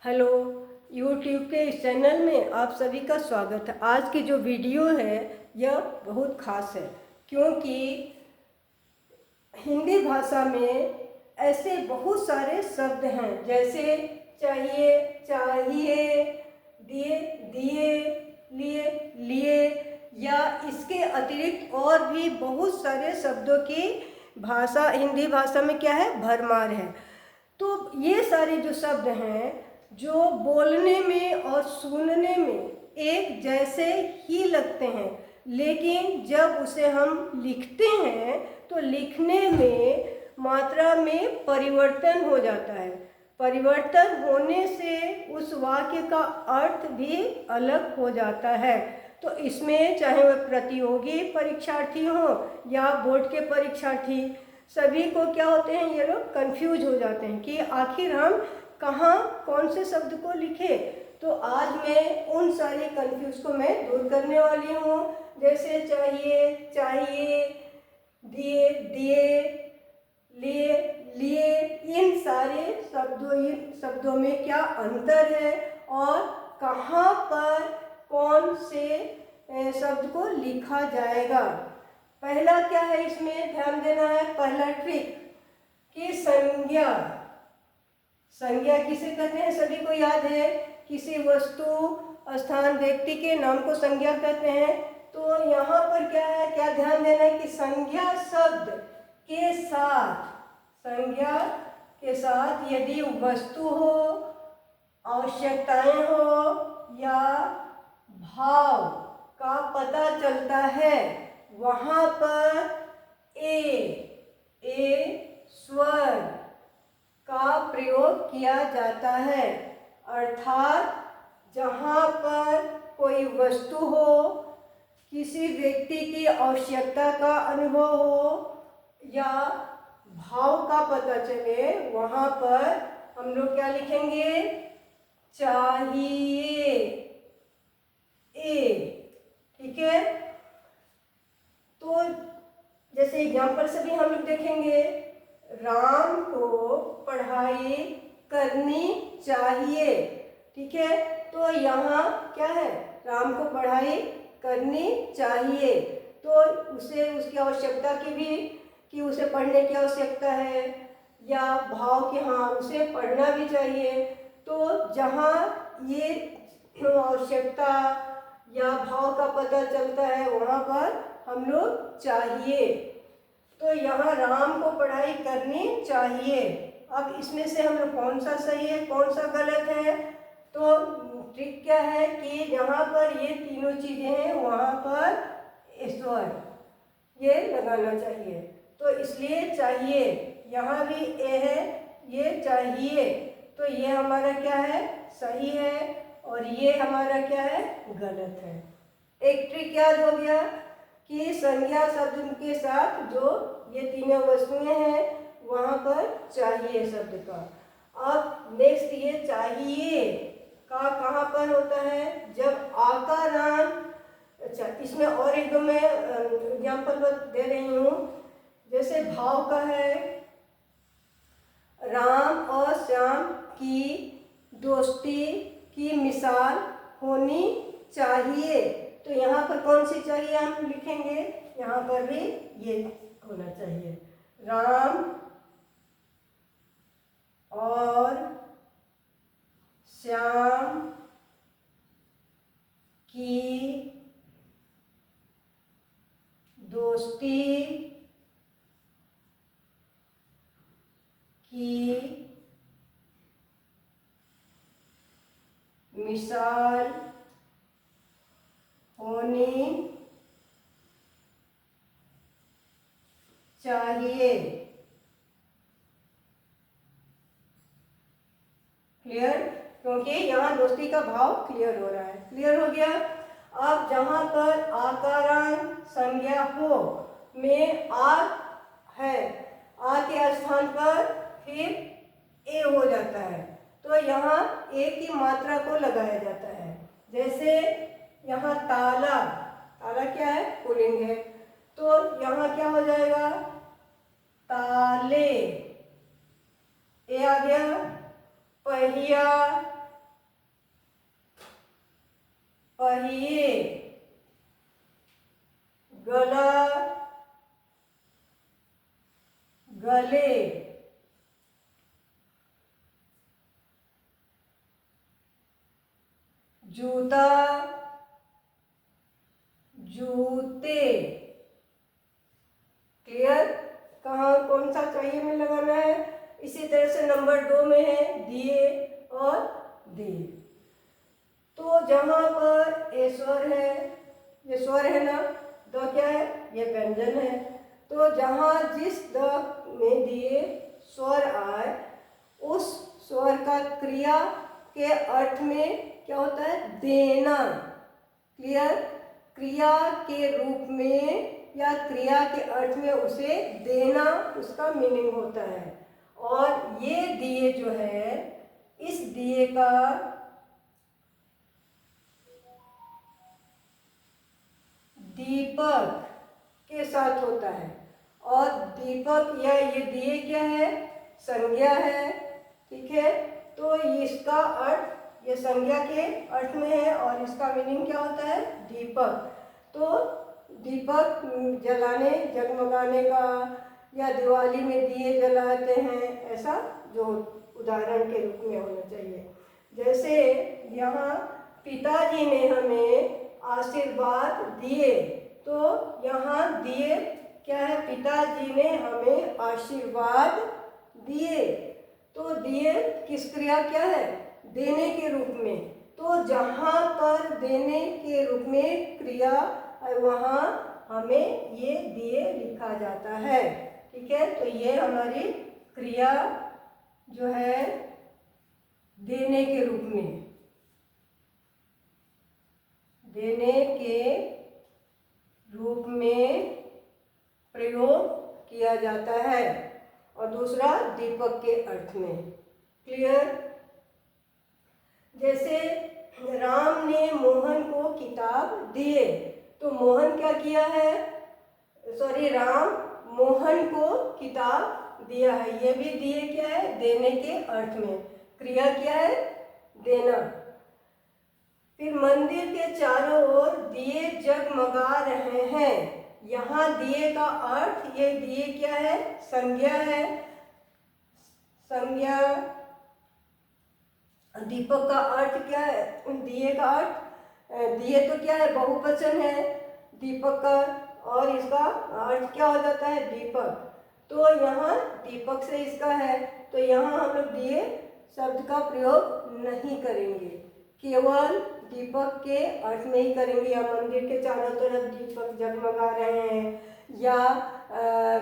Hello, YouTube के इस channel में आप सभी का स्वागत है। आज की जो वीडियो है यह बहुत ख़ास है क्योंकि हिंदी भाषा में ऐसे बहुत सारे शब्द हैं जैसे चाहिए, चाहिए, दिए, दिए, लिए, लिए या इसके अतिरिक्त और भी बहुत सारे शब्दों की भाषा हिंदी भाषा में क्या है, भरमार है। तो ये सारे जो शब्द हैं जो बोलने में और सुनने में एक जैसे ही लगते हैं, लेकिन जब उसे हम लिखते हैं तो लिखने में मात्रा में परिवर्तन हो जाता है। परिवर्तन होने से उस वाक्य का अर्थ भी अलग हो जाता है। तो इसमें चाहे वह प्रतियोगी परीक्षार्थी हो या बोर्ड के परीक्षार्थी, सभी को क्या होते हैं, ये लोग कंफ्यूज हो जाते हैं कि आखिर हम कहाँ कौन से शब्द को लिखे। तो आज मैं उन सारे कंफ्यूज को मैं दूर करने वाली हूँ। जैसे चाहिए, चाहिए, दिए, दिए, लिए, लिए, इन सारे शब्दों में क्या अंतर है और कहाँ पर कौन से शब्द को लिखा जाएगा। पहला क्या है, इसमें ध्यान देना है, पहला ट्रिक कि संज्ञा। संज्ञा किसे कहते हैं, सभी को याद है, किसी वस्तु, स्थान, व्यक्ति के नाम को संज्ञा कहते हैं। तो यहाँ पर क्या है, क्या ध्यान देना है कि संज्ञा शब्द के साथ, संज्ञा के साथ यदि वस्तु हो, आवश्यकताएं हो या भाव का पता चलता है, वहाँ पर ए स्वर का प्रयोग किया जाता है। अर्थात जहाँ पर कोई वस्तु हो, किसी व्यक्ति की आवश्यकता का अनुभव हो या भाव का पता चले, वहाँ पर हम लोग क्या लिखेंगे, चाहिए, ठीक है। तो जैसे एग्जाम्पल से भी हम लोग देखेंगे, राम को पढ़ाई करनी चाहिए, ठीक है। तो यहाँ क्या है, राम को पढ़ाई करनी चाहिए, तो उसे उसकी आवश्यकता की भी कि उसे पढ़ने की आवश्यकता है या भाव कि हाँ उसे पढ़ना भी चाहिए। तो जहाँ ये आवश्यकता या भाव का पता चलता है, वहाँ पर हम लोग चाहिए। तो यहाँ राम को पढ़ाई करनी चाहिए। अब इसमें से हम लोग कौन सा सही है कौन सा गलत है, तो ट्रिक क्या है कि जहाँ पर ये तीनों चीज़ें हैं वहाँ पर स्वर ये लगाना चाहिए। तो इसलिए चाहिए, यहाँ भी ए है, ये चाहिए, तो ये हमारा क्या है, सही है, और ये हमारा क्या है, गलत है। एक ट्रिक याद हो गया कि संज्ञा शब्द के साथ जो ये तीनों वस्तुएं हैं वहाँ पर चाहिए शब्द का। अब नेक्स्ट ये चाहिए का कहाँ पर होता है, जब आकारान। अच्छा, इसमें और एक दो मैं एग्जाम्पल दे रही हूँ। जैसे भाव का है, राम और श्याम की दोस्ती की मिसाल होनी चाहिए। तो यहाँ पर कौन सी चाहिए हम लिखेंगे, यहाँ पर भी ये होना चाहिए, राम और श्याम की दोस्ती की मिसाल होनी चाहिए। क्लियर, क्योंकि यहाँ दोस्ती का भाव क्लियर हो रहा है। क्लियर हो गया। अब जहाँ पर आकारान संज्ञा हो में आ है, आ के स्थान पर फिर ए हो जाता है, तो यहाँ ए की मात्रा को लगाया जाता है। जैसे यहाँ ताला, ताला क्या है, पुल्लिंग है, तो यहाँ क्या हो जाएगा, ताले, ए आ गया। पहिया, पहिए, गला, गले, जूता, जूते। क्लियर? कहाँ कौन सा चाहिए में लगाना है? इसी तरह से नंबर 2 में है दिए और दिए। तो जहाँ पर ए स्वर है, ये स्वर है ना, द क्या है? ये व्यंजन है। तो जहाँ जिस द में दिए स्वर आए, उस स्वर का क्रिया के अर्थ में क्या होता है? देना। क्लियर? क्रिया के रूप में या क्रिया के अर्थ में उसे देना, उसका मीनिंग होता है। और ये दिए जो है, इस दिए का दीपक के साथ होता है। और दीपक या ये दिए क्या है? संज्ञा है। ठीक है? तो इसका अर्थ ये संज्ञा के अर्थ में है और इसका मीनिंग क्या होता है? दीपक। तो दीपक जलाने, जगमगाने का, या दिवाली में दिए जलाते हैं, ऐसा जो उदाहरण के रूप में होना चाहिए। जैसे यहाँ पिताजी ने हमें आशीर्वाद दिए, तो यहाँ दिए क्या है? पिताजी ने हमें आशीर्वाद दिए। तो दिए किस क्रिया क्या है? देने के रूप में। तो जहाँ पर देने के रूप में क्रिया, वहाँ हमें ये दिए लिखा जाता है। ठीक है? तो ये हमारी क्रिया जो है देने के रूप में, देने के रूप में प्रयोग किया जाता है। और दूसरा दीपक के अर्थ में। क्लियर? जैसे राम ने मोहन को किताब दिए, तो मोहन क्या किया है? राम मोहन को किताब दिया है। ये भी दिए क्या है? देने के अर्थ में। क्रिया क्या है? देना। फिर मंदिर के चारों ओर दिए जगमगा रहे हैं। यहाँ दिए का अर्थ, ये दिए क्या है? संज्ञा है। संज्ञा। दीपक का अर्थ क्या है? दिए का अर्थ, दिए तो क्या है? बहुवचन है दीपक का, और इसका अर्थ क्या हो जाता है? दीपक। तो यहाँ दीपक से इसका है, तो यहाँ हम लोग दिए शब्द का प्रयोग नहीं करेंगे, केवल दीपक के अर्थ में ही करेंगे। या मंदिर के चारों तरफ दीपक जगमगा रहे हैं, या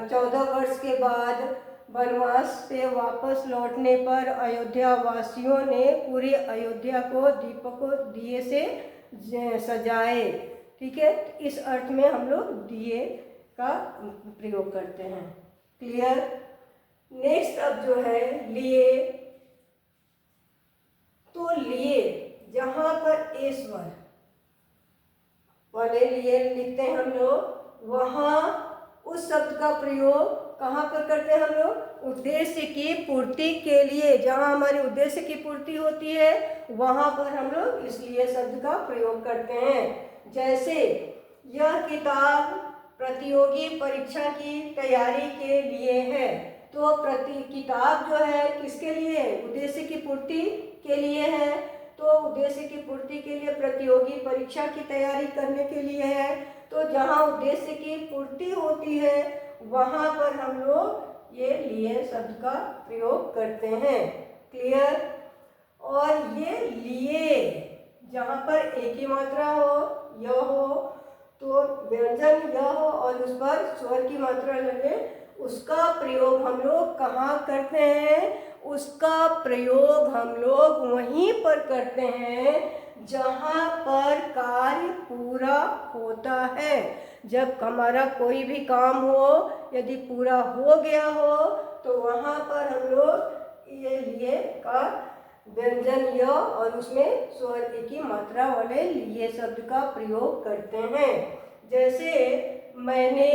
14 वर्ष के बाद वनवास से वापस लौटने पर अयोध्या वासियों ने पूरी अयोध्या को दीपकों दिए से सजाए। ठीक है? इस अर्थ में हम लोग दिए का प्रयोग करते हैं। क्लियर? नेक्स्ट अब जो है लिए। तो लिए जहाँ पर ए स्वर वाले लिए लिखते हैं हम लोग, वहाँ उस शब्द का प्रयोग कहाँ पर करते हैं हम लोग? उद्देश्य की पूर्ति के लिए। जहाँ हमारे उद्देश्य की पूर्ति होती है, वहाँ पर हम लोग इसलिए शब्द का प्रयोग करते हैं। जैसे यह किताब प्रतियोगी परीक्षा की तैयारी के लिए है। तो किताब जो है किसके लिए है? उद्देश्य की पूर्ति के लिए है। तो उद्देश्य की पूर्ति के लिए, प्रतियोगी परीक्षा की तैयारी करने के लिए है। तो जहाँ उद्देश्य की पूर्ति होती है, वहाँ पर हम लोग ये लिए शब्द का प्रयोग करते हैं। क्लियर? और ये लिए जहाँ पर एक ही मात्रा हो, य हो, तो व्यंजन य हो और उस पर स्वर की मात्रा लगे, उसका प्रयोग हम लोग कहाँ करते हैं? उसका प्रयोग हम लोग वहीं पर करते हैं जहाँ पर कार्य पूरा होता है। जब हमारा कोई भी काम हो, यदि पूरा हो गया हो, तो वहाँ पर हम लोग ये लिए का व्यंजन य और उसमें स्वर एक ही मात्रा वाले लिए शब्द का प्रयोग करते हैं। जैसे मैंने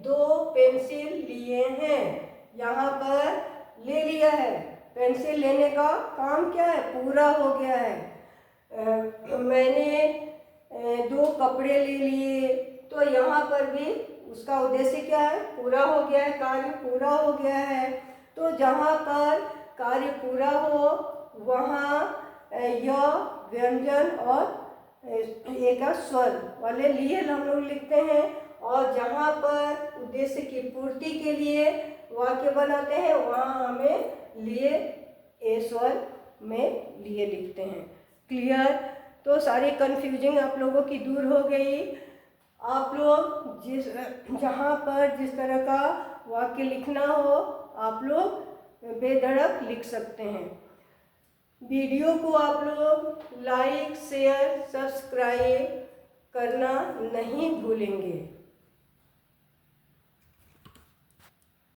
2 पेंसिल लिए हैं, यहाँ पर ले लिया है। पेंसिल लेने का काम क्या है? पूरा हो गया है। मैंने दो कपड़े ले लिए, तो यहाँ पर भी उसका उद्देश्य क्या है, पूरा हो गया है, कार्य पूरा हो गया है। तो जहाँ पर कार्य पूरा हो वहाँ य व्यंजन और एक स्वर वाले लिए हम लोग लिखते हैं, और जहाँ पर उद्देश्य की पूर्ति के लिए वाक्य बनाते हैं वहाँ हमें लिए ए स्वर में लिए लिखते हैं। क्लियर? तो सारी कन्फ्यूजिंग आप लोगों की दूर हो गई। आप लोग जहाँ पर जिस तरह का वाक्य लिखना हो आप लोग बेधड़क लिख सकते हैं। वीडियो को आप लोग लाइक, शेयर, सब्सक्राइब करना नहीं भूलेंगे।